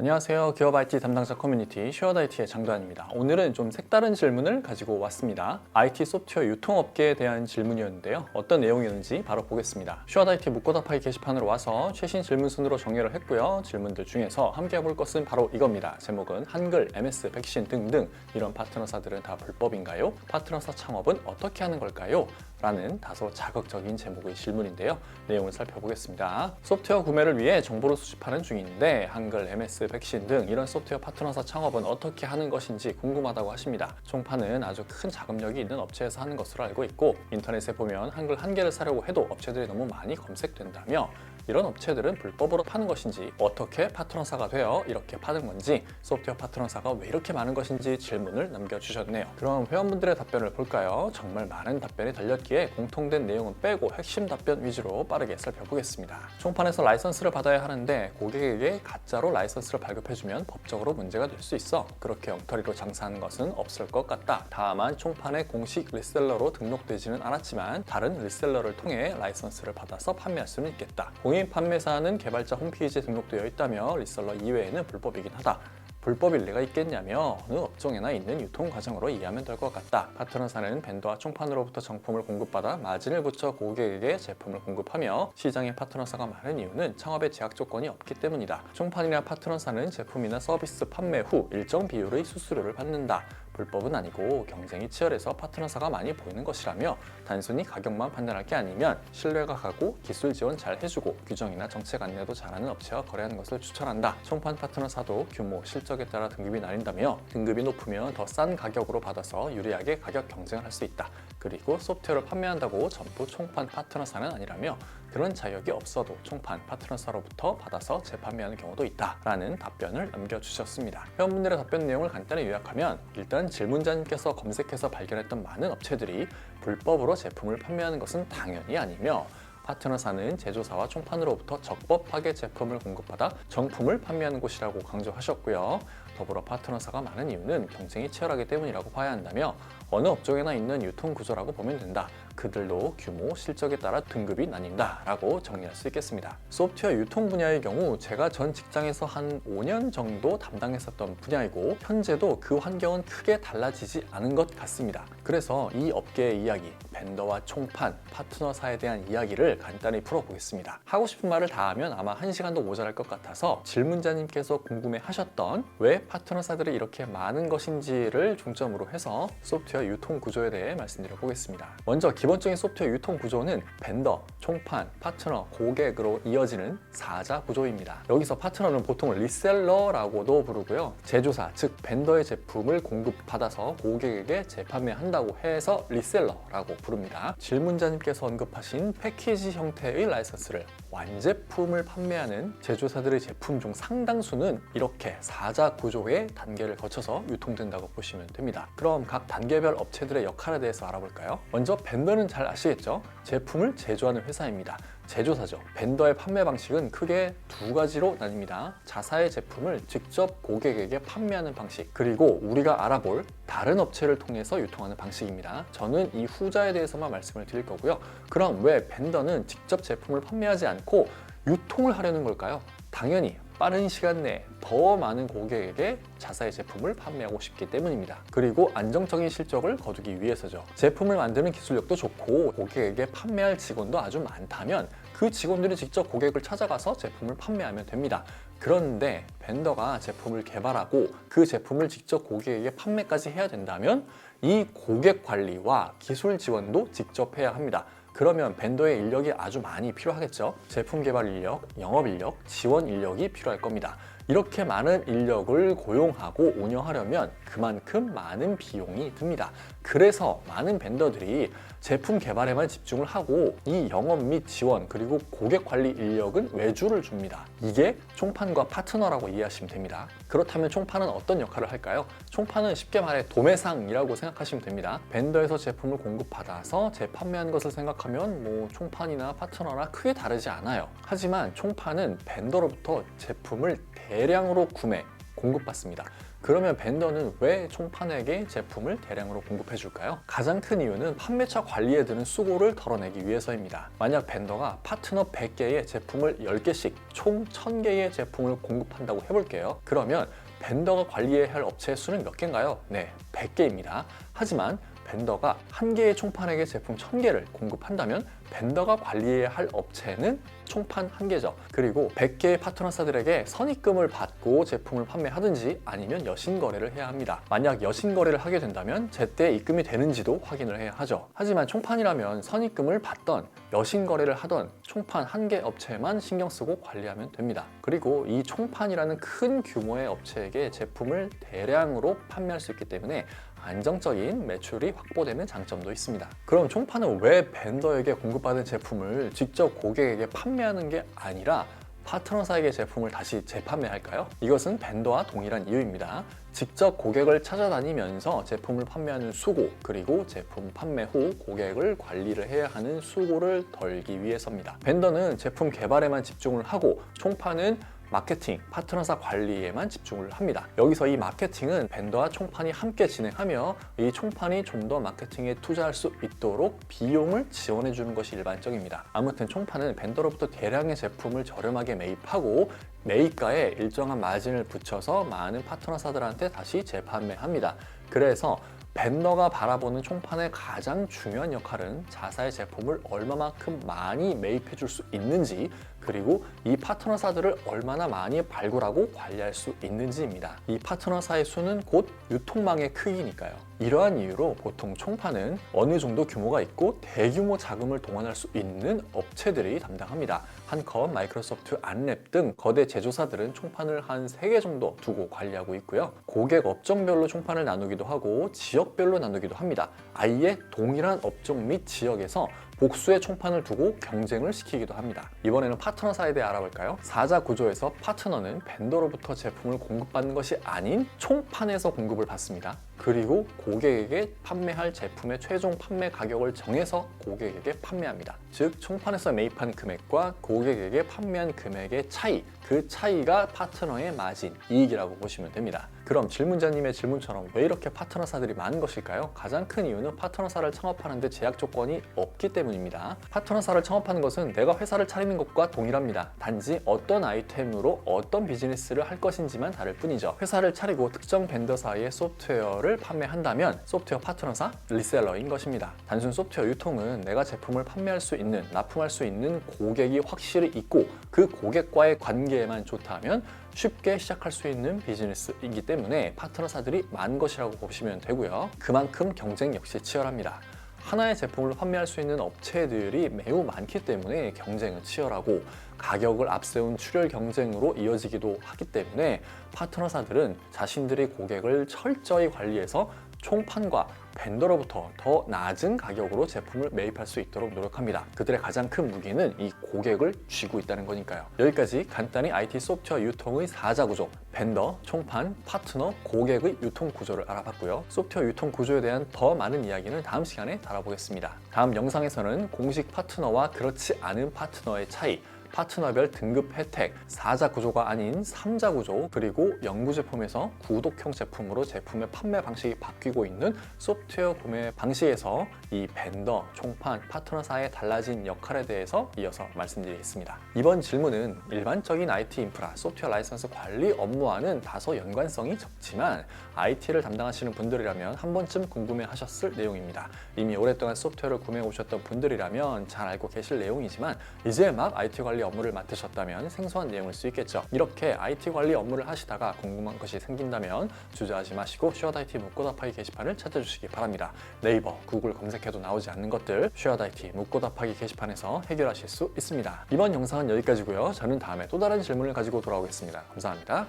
안녕하세요. 기업 IT 담당자 커뮤니티 쉐어드IT의 장도환입니다. 오늘은 좀 색다른 질문을 가지고 왔습니다. IT 소프트웨어 유통업계에 대한 질문이었는데요. 어떤 내용이었는지 바로 보겠습니다. 쉐어드IT 묻고답하기 게시판으로 와서 최신 질문 순으로 정리를 했고요. 질문들 중에서 함께 해볼 것은 바로 이겁니다. 제목은 한글, MS, 백신 등등 이런 파트너사들은 다 불법인가요? 파트너사 창업은 어떻게 하는 걸까요? 라는 다소 자극적인 제목의 질문인데요. 내용을 살펴보겠습니다. 소프트웨어 구매를 위해 정보를 수집하는 중인데 한글, MS, 백신 등 이런 소프트웨어 파트너사 창업은 어떻게 하는 것인지 궁금하다고 하십니다. 총판은 아주 큰 자금력이 있는 업체에서 하는 것으로 알고 있고 인터넷에 보면 한글 한 개를 사려고 해도 업체들이 너무 많이 검색된다며 이런 업체들은 불법으로 파는 것인지 어떻게 파트너사가 되어 이렇게 파는 건지 소프트웨어 파트너사가 왜 이렇게 많은 것인지 질문을 남겨주셨네요. 그럼 회원분들의 답변을 볼까요? 정말 많은 답변이 달렸기에 공통된 내용은 빼고 핵심 답변 위주로 빠르게 살펴보겠습니다. 총판에서 라이선스를 받아야 하는데 고객에게 가짜로 라이선스를 발급해주면 법적으로 문제가 될 수 있어. 그렇게 엉터리로 장사하는 것은 없을 것 같다. 다만 총판의 공식 리셀러로 등록되지는 않았지만 다른 리셀러를 통해 라이선스를 받아서 판매할 수는 있겠다. 공인 판매사는 개발자 홈페이지에 등록되어 있다며 리셀러 이외에는 불법이긴 하다. 불법일 리가 있겠냐며 어느 업종에나 있는 유통 과정으로 이해하면 될 것 같다. 파트너사는 벤더와 총판으로부터 정품을 공급받아 마진을 붙여 고객에게 제품을 공급하며 시장에 파트너사가 많은 이유는 창업의 제약 조건이 없기 때문이다. 총판이나 파트너사는 제품이나 서비스 판매 후 일정 비율의 수수료를 받는다. 불법은 아니고 경쟁이 치열해서 파트너사가 많이 보이는 것이라며 단순히 가격만 판단할 게 아니면 신뢰가 가고 기술 지원 잘 해주고 규정이나 정책 안내도 잘하는 업체와 거래하는 것을 추천한다. 총판 파트너사도 규모, 실적에 따라 등급이 나뉜다며 등급이 높으면 더 싼 가격으로 받아서 유리하게 가격 경쟁을 할 수 있다. 그리고 소프트웨어를 판매한다고 전부 총판 파트너사는 아니라며 그런 자격이 없어도 총판 파트너사로부터 받아서 재판매하는 경우도 있다 라는 답변을 남겨주셨습니다. 회원분들의 답변 내용을 간단히 요약하면 일단 질문자님께서 검색해서 발견했던 많은 업체들이 불법으로 제품을 판매하는 것은 당연히 아니며 파트너사는 제조사와 총판으로부터 적법하게 제품을 공급받아 정품을 판매하는 곳이라고 강조하셨고요. 더불어 파트너사가 많은 이유는 경쟁이 치열하기 때문이라고 봐야 한다며 어느 업종에나 있는 유통 구조라고 보면 된다. 그들도 규모, 실적에 따라 등급이 나뉜다 라고 정리할 수 있겠습니다. 소프트웨어 유통 분야의 경우 제가 전 직장에서 한 5년 정도 담당했었던 분야이고 현재도 그 환경은 크게 달라지지 않은 것 같습니다. 그래서 이 업계의 이야기, 벤더와 총판, 파트너사에 대한 이야기를 간단히 풀어보겠습니다. 하고 싶은 말을 다 하면 아마 1시간도 모자랄 것 같아서 질문자님께서 궁금해하셨던 왜 파트너사들이 이렇게 많은 것인지를 중점으로 해서 소프트웨어 유통 구조에 대해 말씀드려 보겠습니다. 먼저 기본적인 소프트웨어 유통 구조는 벤더, 총판, 파트너, 고객으로 이어지는 4자 구조입니다. 여기서 파트너는 보통 리셀러라고도 부르고요. 제조사, 즉 벤더의 제품을 공급받아서 고객에게 재판매한다고 해서 리셀러라고 부릅니다. 질문자님께서 언급하신 패키지 형태의 라이선스를 완제품을 판매하는 제조사들의 제품 중 상당수는 이렇게 4자 구조의 단계를 거쳐서 유통된다고 보시면 됩니다. 그럼 각 단계별 업체들의 역할에 대해서 알아볼까요? 먼저 벤더는 잘 아시겠죠? 제품을 제조하는 회사입니다. 제조사죠. 벤더의 판매 방식은 크게 두 가지로 나뉩니다. 자사의 제품을 직접 고객에게 판매하는 방식, 그리고 우리가 알아볼 다른 업체를 통해서 유통하는 방식입니다. 저는 이 후자에 대해서만 말씀을 드릴 거고요. 그럼 왜 벤더는 직접 제품을 판매하지 않고 유통을 하려는 걸까요? 당연히 빠른 시간 내에 더 많은 고객에게 자사의 제품을 판매하고 싶기 때문입니다. 그리고 안정적인 실적을 거두기 위해서죠. 제품을 만드는 기술력도 좋고 고객에게 판매할 직원도 아주 많다면 그 직원들이 직접 고객을 찾아가서 제품을 판매하면 됩니다. 그런데 벤더가 제품을 개발하고 그 제품을 직접 고객에게 판매까지 해야 된다면 이 고객 관리와 기술 지원도 직접 해야 합니다. 그러면 벤더의 인력이 아주 많이 필요하겠죠. 제품 개발 인력, 영업 인력, 지원 인력이 필요할 겁니다. 이렇게 많은 인력을 고용하고 운영하려면 그만큼 많은 비용이 듭니다. 그래서 많은 벤더들이 제품 개발에만 집중을 하고 이 영업 및 지원 그리고 고객 관리 인력은 외주를 줍니다. 이게 총판과 파트너라고 이해하시면 됩니다. 그렇다면 총판은 어떤 역할을 할까요? 총판은 쉽게 말해 도매상이라고 생각하시면 됩니다. 벤더에서 제품을 공급받아서 재판매하는 것을 생각하면 총판이나 파트너나 크게 다르지 않아요. 하지만 총판은 벤더로부터 제품을 대량으로 구매, 공급받습니다. 그러면 벤더는 왜 총판에게 제품을 대량으로 공급해 줄까요? 가장 큰 이유는 판매처 관리에 드는 수고를 덜어내기 위해서입니다. 만약 벤더가 파트너 100개의 제품을 10개씩 총 1000개의 제품을 공급한다고 해볼게요. 그러면 벤더가 관리해야 할 업체의 수는 몇 개인가요? 네, 100개입니다. 하지만 벤더가 한 개의 총판에게 제품 1000개를 공급한다면 벤더가 관리해야 할 업체는 총판 1개죠. 그리고 100개의 파트너사들에게 선입금을 받고 제품을 판매하든지 아니면 여신거래를 해야 합니다. 만약 여신거래를 하게 된다면 제때 입금이 되는지도 확인을 해야 하죠. 하지만 총판이라면 선입금을 받던 여신거래를 하던 총판 1개 업체만 신경 쓰고 관리하면 됩니다. 그리고 이 총판이라는 큰 규모의 업체에게 제품을 대량으로 판매할 수 있기 때문에 안정적인 매출이 확보되는 장점도 있습니다. 그럼 총판은 왜 벤더에게 공급받은 제품을 직접 고객에게 판매하는 게 아니라 파트너사에게 제품을 다시 재판매할까요? 이것은 벤더와 동일한 이유입니다. 직접 고객을 찾아다니면서 제품을 판매하는 수고, 그리고 제품 판매 후 고객을 관리를 해야 하는 수고를 덜기 위해서입니다. 벤더는 제품 개발에만 집중을 하고 총판은 마케팅, 파트너사 관리에만 집중을 합니다. 여기서 이 마케팅은 벤더와 총판이 함께 진행하며 이 총판이 좀 더 마케팅에 투자할 수 있도록 비용을 지원해 주는 것이 일반적입니다. 아무튼 총판은 벤더로부터 대량의 제품을 저렴하게 매입하고 매입가에 일정한 마진을 붙여서 많은 파트너사들한테 다시 재판매합니다. 그래서 벤더가 바라보는 총판의 가장 중요한 역할은 자사의 제품을 얼마만큼 많이 매입해 줄 수 있는지, 그리고 이 파트너사들을 얼마나 많이 발굴하고 관리할 수 있는지입니다. 이 파트너사의 수는 곧 유통망의 크기니까요. 이러한 이유로 보통 총판은 어느 정도 규모가 있고 대규모 자금을 동원할 수 있는 업체들이 담당합니다. 한컴, 마이크로소프트, 안랩 등 거대 제조사들은 총판을 한 3개 정도 두고 관리하고 있고요. 고객 업종별로 총판을 나누기도 하고 지역별로 나누기도 합니다. 아예 동일한 업종 및 지역에서 복수의 총판을 두고 경쟁을 시키기도 합니다. 이번에는 파트너사에 대해 알아볼까요? 사자 구조에서 파트너는 벤더로부터 제품을 공급받는 것이 아닌 총판에서 공급을 받습니다. 그리고 고객에게 판매할 제품의 최종 판매 가격을 정해서 고객에게 판매합니다. 즉, 총판에서 매입한 금액과 고객에게 판매한 금액의 차이, 그 차이가 파트너의 마진, 이익이라고 보시면 됩니다. 그럼 질문자님의 질문처럼 왜 이렇게 파트너사들이 많은 것일까요? 가장 큰 이유는 파트너사를 창업하는데 제약 조건이 없기 때문입니다. 파트너사를 창업하는 것은 내가 회사를 차리는 것과 동일합니다. 단지 어떤 아이템으로 어떤 비즈니스를 할 것인지만 다를 뿐이죠. 회사를 차리고 특정 벤더사의 소프트웨어를 판매한다면 소프트웨어 파트너사, 리셀러인 것입니다. 단순 소프트웨어 유통은 내가 제품을 판매할 수 있는, 납품할 수 있는 고객이 확실히 있고 그 고객과의 관계에만 좋다면 쉽게 시작할 수 있는 비즈니스이기 때문에 파트너사들이 많은 것이라고 보시면 되고요. 그만큼 경쟁 역시 치열합니다. 하나의 제품을 판매할 수 있는 업체들이 매우 많기 때문에 경쟁은 치열하고 가격을 앞세운 출혈 경쟁으로 이어지기도 하기 때문에 파트너사들은 자신들의 고객을 철저히 관리해서 총판과 벤더로부터 더 낮은 가격으로 제품을 매입할 수 있도록 노력합니다. 그들의 가장 큰 무기는 이 고객을 쥐고 있다는 거니까요. 여기까지 간단히 IT 소프트웨어 유통의 4자 구조, 벤더, 총판, 파트너, 고객의 유통 구조를 알아봤고요. 소프트웨어 유통 구조에 대한 더 많은 이야기는 다음 시간에 다뤄보겠습니다. 다음 영상에서는 공식 파트너와 그렇지 않은 파트너의 차이, 파트너별 등급 혜택, 4자 구조가 아닌 3자 구조, 그리고 영구 제품에서 구독형 제품으로 제품의 판매 방식이 바뀌고 있는 소프트웨어 구매 방식에서 이 벤더, 총판, 파트너사의 달라진 역할에 대해서 이어서 말씀드리겠습니다. 이번 질문은 일반적인 IT 인프라, 소프트웨어 라이선스 관리 업무와는 다소 연관성이 적지만 IT를 담당하시는 분들이라면 한 번쯤 궁금해 하셨을 내용입니다. 이미 오랫동안 소프트웨어를 구매해 오셨던 분들이라면 잘 알고 계실 내용이지만 이제 막 IT 관리 업무를 맡으셨다면 생소한 내용일 수 있겠죠. 이렇게 IT 관리 업무를 하시다가 궁금한 것이 생긴다면 주저하지 마시고 쉐어다이티 묻고답하기 게시판을 찾아주시기 바랍니다. 네이버, 구글 검색해도 나오지 않는 것들 쉐어다이티 묻고답하기 게시판에서 해결하실 수 있습니다. 이번 영상은 여기까지고요. 저는 다음에 또 다른 질문을 가지고 돌아오겠습니다. 감사합니다.